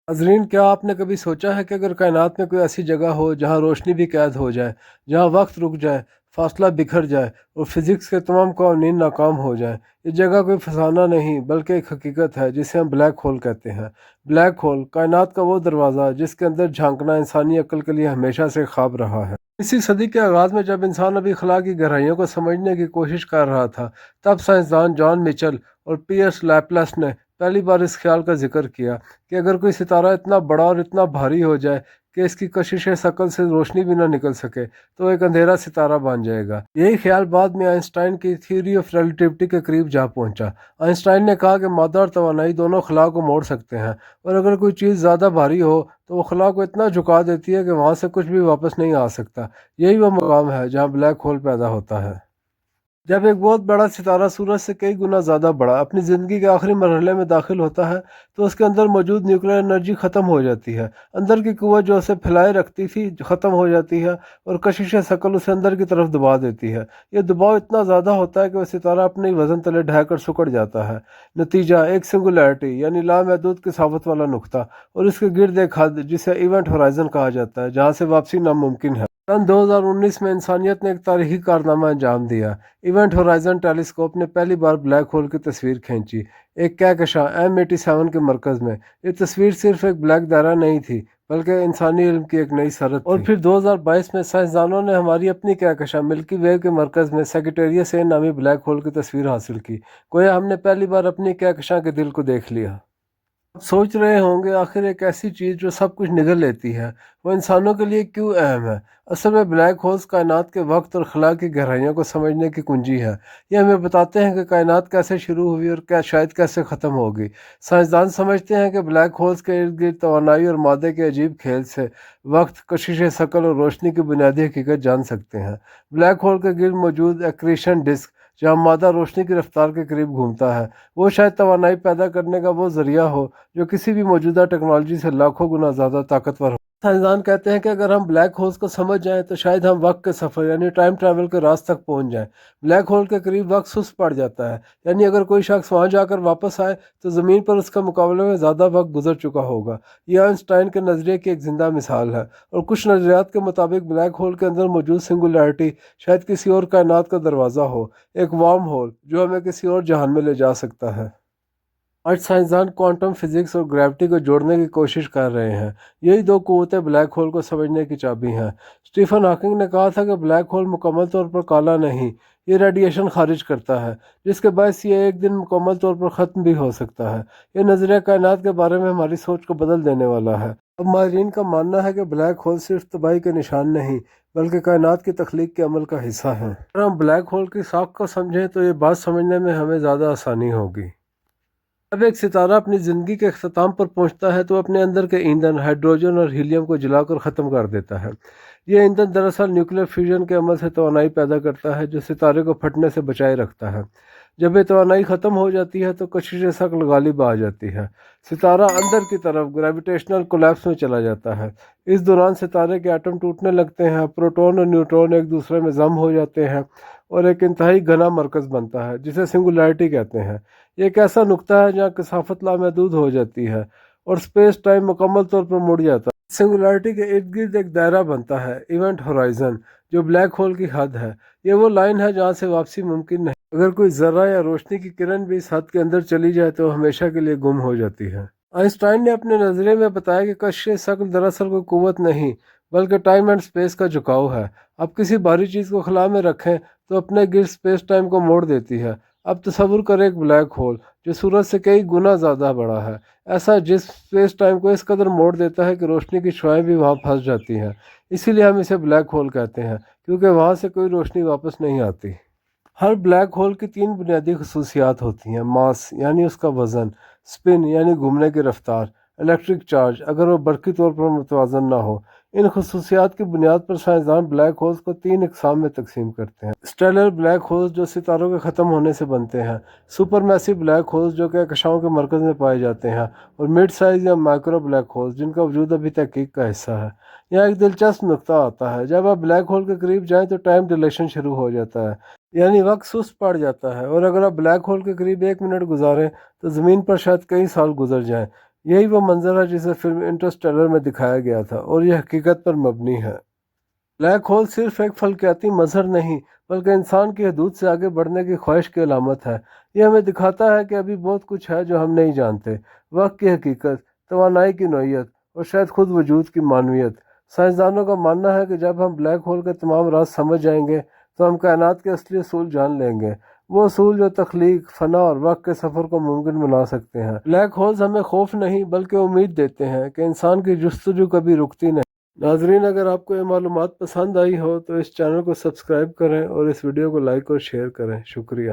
नाज़रीन, क्या आपने कभी सोचा है कि अगर कायनात में कोई ऐसी जगह हो जहाँ रोशनी भी कैद हो जाए, जहाँ वक्त रुक जाए, फासला बिखर जाए और फिज़िक्स के तमाम कानून नाकाम हो जाएं। ये जगह कोई फसाना नहीं बल्कि एक हकीकत है जिसे हम ब्लैक होल कहते हैं। ब्लैक होल कायनात का वो दरवाज़ा जिसके अंदर झांकना इंसानी अक्ल के लिए हमेशा से ख्वाब रहा है। इसी सदी के आगाज़ में जब इंसान अभी खला की गहराइयों को समझने की कोशिश कर रहा था, तब साइंसदान जॉन मिचेल और पियर्स लैपलस ने पहली बार इस ख्याल का जिक्र किया कि अगर कोई सितारा इतना बड़ा और इतना भारी हो जाए कि इसकी कशिश शकल से रोशनी भी ना निकल सके तो एक अंधेरा सितारा बन जाएगा। यही ख्याल बाद में आइंस्टाइन की थ्योरी ऑफ रिलेटिविटी के करीब जा पहुंचा। आइंस्टाइन ने कहा कि मादा और तवानाई दोनों खला को मोड़ सकते हैं, और अगर कोई चीज़ ज़्यादा भारी हो तो वो खला को इतना झुका देती है कि वहाँ से कुछ भी वापस नहीं आ सकता। यही वो मकाम है जहाँ ब्लैक होल पैदा होता है। जब एक बहुत बड़ा सितारा सूरज से कई गुना ज़्यादा बड़ा अपनी ज़िंदगी के आखिरी मरहले में दाखिल होता है तो उसके अंदर मौजूद न्यूक्लियर एनर्जी ख़त्म हो जाती है। अंदर की कुव्वत जो उसे फैलाए रखती थी ख़त्म हो जाती है और कशिश शकल उसे अंदर की तरफ दबा देती है। यह दबाव इतना ज़्यादा होता है कि वह सितारा अपने ही वज़न तले ढहकर सिकुड़ जाता है। नतीजा एक सिंगुलैरिटी यानी लामहदूद किसाफत वाला नुक्ता और इसके गिर्द एक हद जिसे इवेंट होराइजन कहा जाता है, जहाँ से वापसी नामुमकिन है। सन 2019 में इंसानियत ने एक तारीखी कारनामा अंजाम दिया। इवेंट होराइजन टेलीस्कोप ने पहली बार ब्लैक होल की तस्वीर खींची, एक कहकशां M87 के मरकज़ में। ये तस्वीर सिर्फ एक ब्लैक दायरा नहीं थी बल्कि इंसानी इल्म की एक नई सरहद थी। और फिर 2022 में साइंसदानों ने हमारी अपनी कहकशां मिल्की वे के मरकज़ में सेगिटेरियस ए नामी ब्लैक होल की तस्वीर हासिल की। गोया हमने पहली बार अपनी कहकशां के दिल को देख लिया। आप सोच रहे होंगे, आखिर एक ऐसी चीज़ जो सब कुछ निगल लेती है वो इंसानों के लिए क्यों अहम है? असल में ब्लैक होल्स कायनात के वक्त और खला की गहराइयों को समझने की कुंजी है। ये हमें बताते हैं कि कायनात कैसे शुरू हुई और क्या शायद कैसे ख़त्म होगी। साइंसदान समझते हैं कि ब्लैक होल्स के इर्द गिर्द तवानाई और मादे के अजीब खेल से वक्त, कशिश शकल और रोशनी की बुनियादी हकीकत जान सकते हैं। ब्लैक होल के गिर्द मौजूद एक्रीशन डिस्क, जहाँ मादा रोशनी की रफ्तार के करीब घूमता है, वो शायद तवानाई पैदा करने का वो ज़रिया हो जो किसी भी मौजूदा टेक्नोलॉजी से लाखों गुना ज़्यादा ताकतवर हो। साइंसदान कहते हैं कि अगर हम ब्लैक होल्स को समझ जाएं तो शायद हम वक्त के सफ़र यानी टाइम ट्रैवल के रास्ते तक पहुंच जाएं। ब्लैक होल के करीब वक्त सुस्त पड़ जाता है, यानी अगर कोई शख्स वहां जाकर वापस आए तो ज़मीन पर उसका मुकाबले में ज़्यादा वक्त गुजर चुका होगा। यह आइंस्टाइन के नज़रिए की एक ज़िंदा मिसाल है, और कुछ नज़रियात के मुताबिक ब्लैक होल के अंदर मौजूद सिंगुलैरिटी शायद किसी और कायनात का दरवाज़ा हो, एक वार्म होल जो हमें किसी और जहान में ले जा सकता है। आज साइंसदान क्वांटम फिजिक्स और ग्रेविटी को जोड़ने की कोशिश कर रहे हैं। यही दो कुव्वतें ब्लैक होल को समझने की चाबी हैं। स्टीफन हॉकिंग ने कहा था कि ब्लैक होल मुकम्मल तौर पर काला नहीं, ये रेडिएशन खारिज करता है, जिसके बायस ये एक दिन मुकम्मल तौर पर ख़त्म भी हो सकता है। ये नज़रिया कायनात के बारे में हमारी सोच को बदल देने वाला है। अब माहिरीन का मानना है कि ब्लैक होल सिर्फ तबाही के निशान नहीं बल्कि कायनात की तख्लीक के अमल का हिस्सा हैं। अगर हम ब्लैक होल की साख को समझें तो ये बात समझने में हमें ज़्यादा आसानी होगी। जब एक सितारा अपनी ज़िंदगी के अख्ताम पर पहुंचता है तो अपने अंदर के ईंधन हाइड्रोजन और हीलियम को जलाकर ख़त्म कर देता है। यह ईंधन दरअसल न्यूक्लियर फ्यूजन के अमल से तवानाई पैदा करता है जो सितारे को फटने से बचाए रखता है। जब ये तवानाई ख़त्म हो जाती है तो कशिश शकल गालिब आ जाती है। सितारा अंदर की तरफ ग्रेविटेशनल कोलैप्स में चला जाता है। इस दौरान सितारे के एटम टूटने लगते हैं, प्रोटॉन और न्यूट्रॉन एक दूसरे में जम हो जाते हैं और एक इंतहाई घना मरकज़ बनता है जिसे सिंगुलैरिटी कहते हैं। ये एक ऐसा नुक्ता है जहाँ कसाफत लामहदूद हो जाती है और स्पेस टाइम मुकम्मल तौर पर मुड़ जाता है। सिंगुलैरिटी के इर्द गिर्द एक दायरा बनता है, इवेंट होराइजन, जो ब्लैक होल की हद है। ये वो लाइन है जहाँ से वापसी मुमकिन नहीं। अगर कोई ज़र्रा या रोशनी की किरण भी इस हद के अंदर चली जाए तो हमेशा के लिए गुम हो जाती है। आइंस्टाइन ने अपने नज़रिए में बताया कि कशिश शकल दरअसल कोई कुव्वत नहीं बल्कि टाइम एंड स्पेस का झुकाव है। आप किसी भारी चीज़ को खला में रखें तो अपने गिर्द स्पेस टाइम को मोड़ देती है। अब तसव्वुर करें एक ब्लैक होल जो सूरज से कई गुना ज़्यादा बड़ा है, ऐसा जिस स्पेस टाइम को इस कदर मोड़ देता है कि रोशनी की शुआएं भी वहाँ फंस जाती हैं। इसीलिए हम इसे ब्लैक होल कहते हैं, क्योंकि वहाँ से कोई रोशनी वापस नहीं आती। हर ब्लैक होल की तीन बुनियादी खसूसियात होती हैं: मास यानी उसका वज़न, स्पिन यानी घूमने की रफ्तार, इलेक्ट्रिक चार्ज अगर वो बरकी तौर पर मुतवाज़न ना हो। इन खसूसियात की बुनियाद पर साइंसदान ब्लैक होल्स को तीन इकसाम में तकसीम करते हैं: स्टेलर ब्लैक होल्स जो सितारों के ख़त्म होने से बनते हैं, सुपर मैसिव ब्लैक होल्स जो कि कक्षाओं के मरकज़ में पाए जाते हैं, और मिड साइज़ या माइक्रो ब्लैक होल्स जिनका वजूद अभी तहकीक का हिस्सा है। यहाँ एक दिलचस्प नुक्ता आता है, जब आप ब्लैक होल के करीब जाएँ तो टाइम डिलेशन शुरू हो जाता है, यानी वक्त सुस्त पड़ जाता है, और अगर आप ब्लैक होल के करीब 1 मिनट गुजारें तो ज़मीन पर शायद कई साल गुजर जाएं। یہی وہ منظر ہے جسے فلم انٹرسٹیلر میں دکھایا گیا تھا، اور یہ حقیقت پر مبنی ہے۔ بلیک ہول صرف ایک فلکیاتی مظہر نہیں، بلکہ انسان کی حدود سے آگے بڑھنے کی خواہش کی علامت ہے۔ یہ ہمیں دکھاتا ہے کہ ابھی بہت کچھ ہے جو ہم نہیں جانتے، وقت کی حقیقت، توانائی کی نوعیت، اور شاید خود وجود کی معنویت۔ سائنسدانوں کا ماننا ہے کہ جب ہم بلیک ہول کے تمام راز سمجھ جائیں گے تو ہم کائنات کے اصلی اصول جان لیں گے، وہ اصول جو تخلیق، فنا اور وقت کے سفر کو ممکن بنا سکتے ہیں۔ بلیک ہولز ہمیں خوف نہیں بلکہ امید دیتے ہیں کہ انسان کی جستجو کبھی رکتی نہیں۔ ناظرین، اگر آپ کو یہ معلومات پسند آئی ہو تو اس چینل کو سبسکرائب کریں اور اس ویڈیو کو لائک اور شیئر کریں۔ شکریہ۔